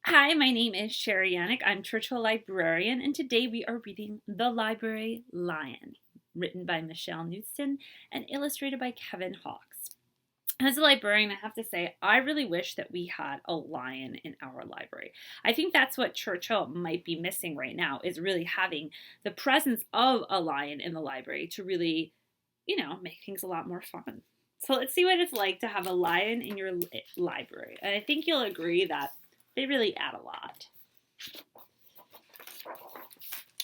Hi, my name is Cherie Yanek. I'm Churchill Librarian, and today we are reading The Library Lion, written by Knudsen and illustrated by Kevin Hawkes. As a librarian, I have to say, I really wish that we had a lion in our library. I think that's what Churchill might be missing right now, is really having the presence of a lion in the library to really, make things a lot more fun. So let's see what it's like to have a lion in your library. And I think you'll agree that they really add a lot.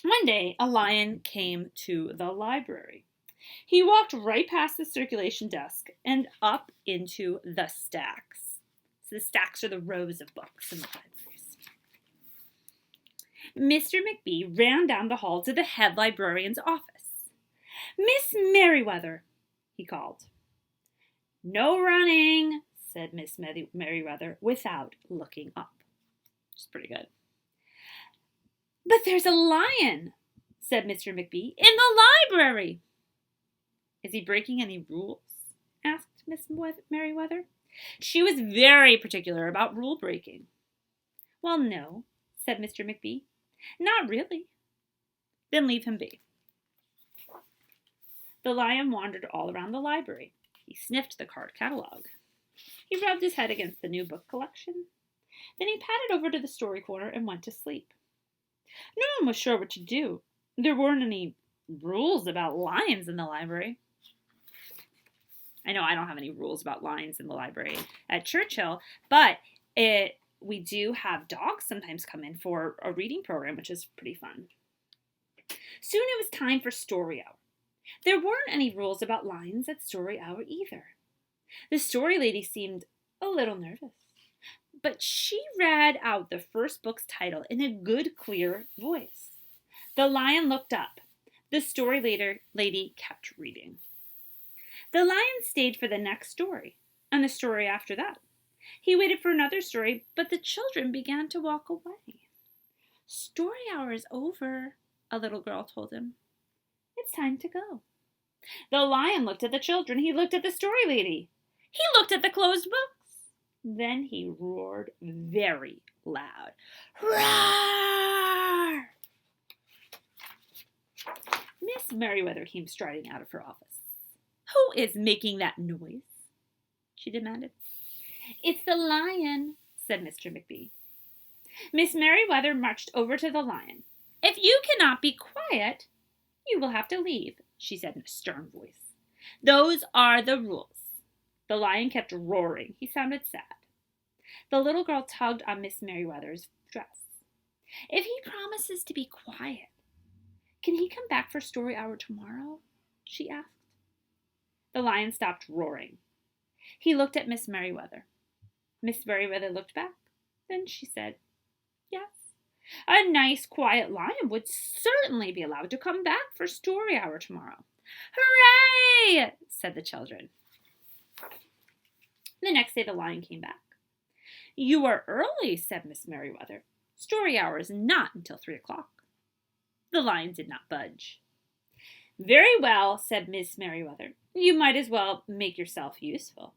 One day, a lion came to the library. He walked right past the circulation desk and up into the stacks. So the stacks are the rows of books in the libraries. Mr. McBee ran down the hall to the head librarian's office. "Miss Merriweather," he called. "No running," said Miss Merriweather without looking up. Which is pretty good. "But there's a lion," said Mr. McBee, "in the library." "Is he breaking any rules?" asked Miss Merriweather. She was very particular about rule breaking. "Well, no," said Mr. McBee. "Not really." "Then leave him be." The lion wandered all around the library. He sniffed the card catalog. He rubbed his head against the new book collection. Then he padded over to the story corner and went to sleep. No one was sure what to do. There weren't any rules about lions in the library. I know I don't have any rules about lions in the library at Churchill, but we do have dogs sometimes come in for a reading program, which is pretty fun. Soon it was time for story hour. There weren't any rules about lions at story hour either. The story lady seemed a little nervous, but she read out the first book's title in a good, clear voice. The lion looked up. The story lady kept reading. The lion stayed for the next story, and the story after that. He waited for another story, but the children began to walk away. "Story hour is over," a little girl told him. "It's time to go." The lion looked at the children. He looked at the story lady. He looked at the closed books. Then he roared very loud. "Roar!" Miss Merriweather came striding out of her office. "Who is making that noise?" she demanded. "It's the lion," said Mr. McBee. Miss Merriweather marched over to the lion. "If you cannot be quiet, you will have to leave," she said in a stern voice. "Those are the rules." The lion kept roaring. He sounded sad. The little girl tugged on Miss Merriweather's dress. "If he promises to be quiet, can he come back for story hour tomorrow?" she asked. The lion stopped roaring. He looked at Miss Merriweather. Miss Merriweather looked back. Then she said, "Yes, a nice, quiet lion would certainly be allowed to come back for story hour tomorrow." "Hooray!" said the children. The next day the lion came back. "You are early," said Miss Merriweather. "Story hour is not until 3:00. The lion did not budge. "Very well," said Miss Merriweather. "You might as well make yourself useful."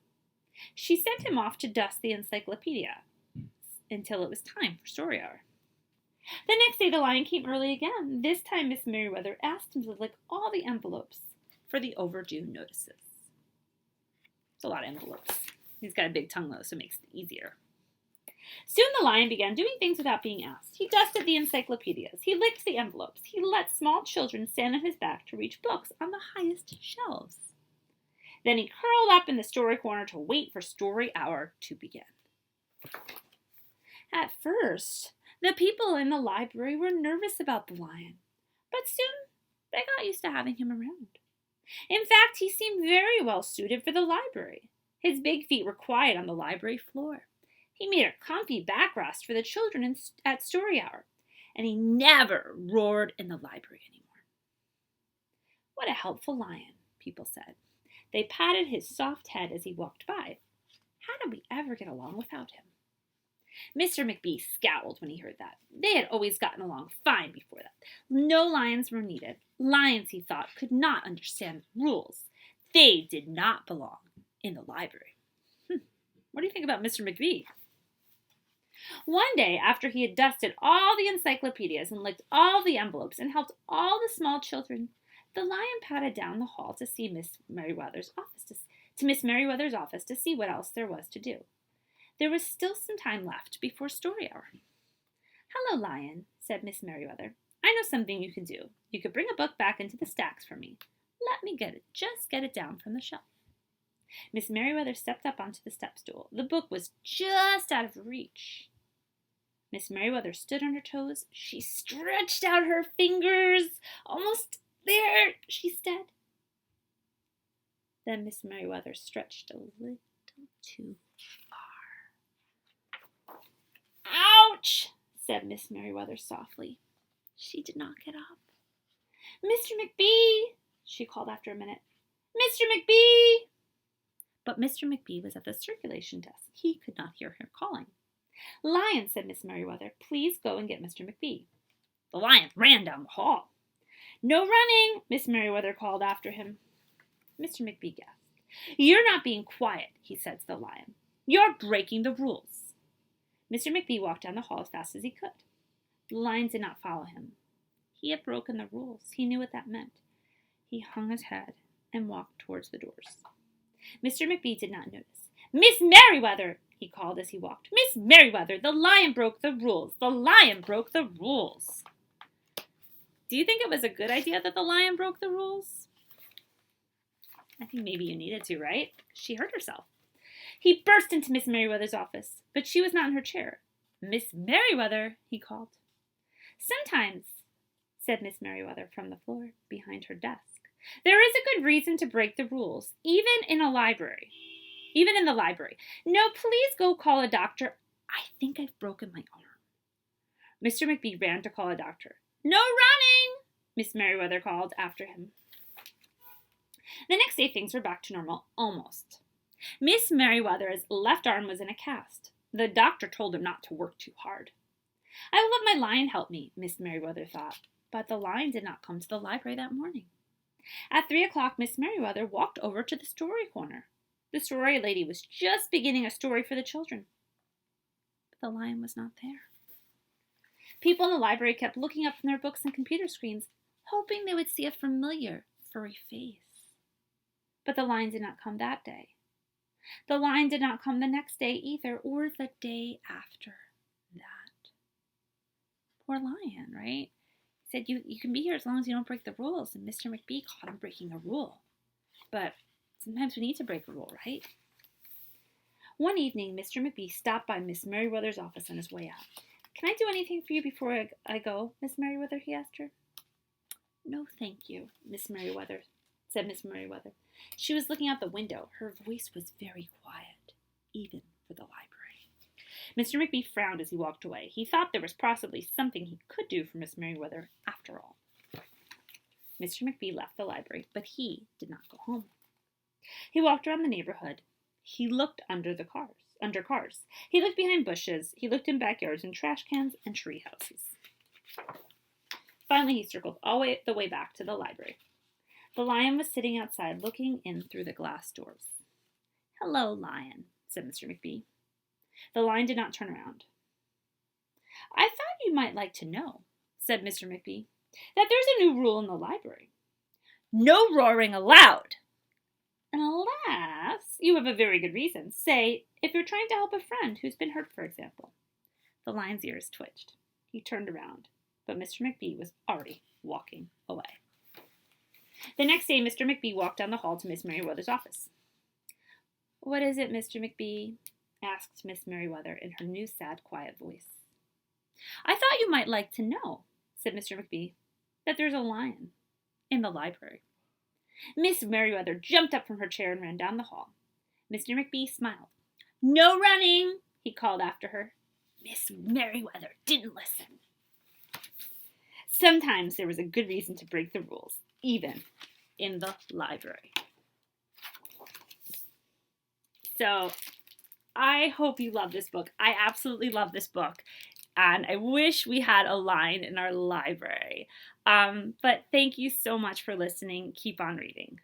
She sent him off to dust the encyclopedia until it was time for story hour. The next day the lion came early again. This time Miss Merriweather asked him to lick all the envelopes for the overdue notices. It's a lot of envelopes. He's got a big tongue, though, so it makes it easier. Soon the lion began doing things without being asked. He dusted the encyclopedias. He licked the envelopes. He let small children stand on his back to reach books on the highest shelves. Then he curled up in the story corner to wait for story hour to begin. At first, the people in the library were nervous about the lion, but soon they got used to having him around. In fact, he seemed very well suited for the library. His big feet were quiet on the library floor. He made a comfy backrest for the children at story hour, and he never roared in the library anymore. "What a helpful lion," people said. They patted his soft head as he walked by. How did we ever get along without him? Mr. McBee scowled when he heard that. They had always gotten along fine before that. No lions were needed. Lions, he thought, could not understand rules. They did not belong in the library. What do you think about Mr. McBee? One day, after he had dusted all the encyclopedias and licked all the envelopes and helped all the small children, the lion padded down the hall to see Miss Merriweather's office to see what else there was to do. There was still some time left before story hour. "Hello, Lion," said Miss Merriweather. "I know something you can do. You could bring a book back into the stacks for me. Let me get it down from the shelf." Miss Merriweather stepped up onto the step stool. The book was just out of reach. Miss Merriweather stood on her toes. She stretched out her fingers. "Almost there," she said. Then Miss Merriweather stretched a little too far. "Ouch!" said Miss Merriweather softly. She did not get up. "Mr. McBee!" she called after a minute. "Mr. McBee!" But Mr. McBee was at the circulation desk. He could not hear her calling. "Lion," said Miss Merriweather, "please go and get Mr. McBee." The lion ran down the hall. "No running," Miss Merriweather called after him. Mr. McBee gasped. "You're not being quiet," he said to the lion. "You're breaking the rules." Mr. McBee walked down the hall as fast as he could. The lion did not follow him. He had broken the rules. He knew what that meant. He hung his head and walked towards the doors. Mr. McBee did not notice. "Miss Merriweather!" he called as he walked. "Miss Merriweather, the lion broke the rules. The lion broke the rules." Do you think it was a good idea that the lion broke the rules? I think maybe you needed to, right? She hurt herself. He burst into Miss Merriweather's office, but she was not in her chair. "Miss Merriweather," he called. "Sometimes," said Miss Merriweather from the floor behind her desk, "there is a good reason to break the rules, even in the library. No, please go call a doctor. I think I've broken my arm." Mr. McBee ran to call a doctor. "No running," Miss Merriweather called after him. The next day things were back to normal, almost. Miss Merriweather's left arm was in a cast. The doctor told him not to work too hard. "I will let my lion help me," Miss Merriweather thought. But the lion did not come to the library that morning. At 3 o'clock, Miss Merriweather walked over to the story corner. The story lady was just beginning a story for the children. But the lion was not there. People in the library kept looking up from their books and computer screens, hoping they would see a familiar, furry face. But the lion did not come that day. The lion did not come the next day either, or the day after that. Poor lion, right? He said, you can be here as long as you don't break the rules, and Mr. McBee caught him breaking a rule. But sometimes we need to break a rule, right? One evening, Mr. McBee stopped by Miss Merriweather's office on his way out. "Can I do anything for you before I go, Miss Merriweather?" he asked her. "No, thank you, said Miss Merriweather. She was looking out the window. Her voice was very quiet, even for the library. Mr. McBee frowned as he walked away. He thought there was possibly something he could do for Miss Merriweather after all. Mr. McBee left the library, but he did not go home. He walked around the neighborhood. He looked under cars. He looked behind bushes. He looked in backyards and trash cans and tree houses. Finally, he circled all the way back to the library. The lion was sitting outside looking in through the glass doors. "Hello, Lion," said Mr. McBee. The lion did not turn around. "I thought you might like to know," said Mr. McBee, "that there's a new rule in the library. No roaring allowed! Unless you have a very good reason. Say, if you're trying to help a friend who's been hurt, for example." The lion's ears twitched. He turned around, but Mr. McBee was already walking away. The next day, Mr. McBee walked down the hall to Miss Merriweather's office. "What is it, Mr. McBee?" asked Miss Merriweather in her new sad, quiet voice. "I thought you might like to know," said Mr. McBee, "that there's a lion in the library." Miss Merriweather jumped up from her chair and ran down the hall. Mr. McBee smiled. "No running," he called after her. Miss Merriweather didn't listen. Sometimes there was a good reason to break the rules, even in the library. So, I hope you love this book. I absolutely love this book. And I wish we had a lion in our library. But thank you so much for listening. Keep on reading.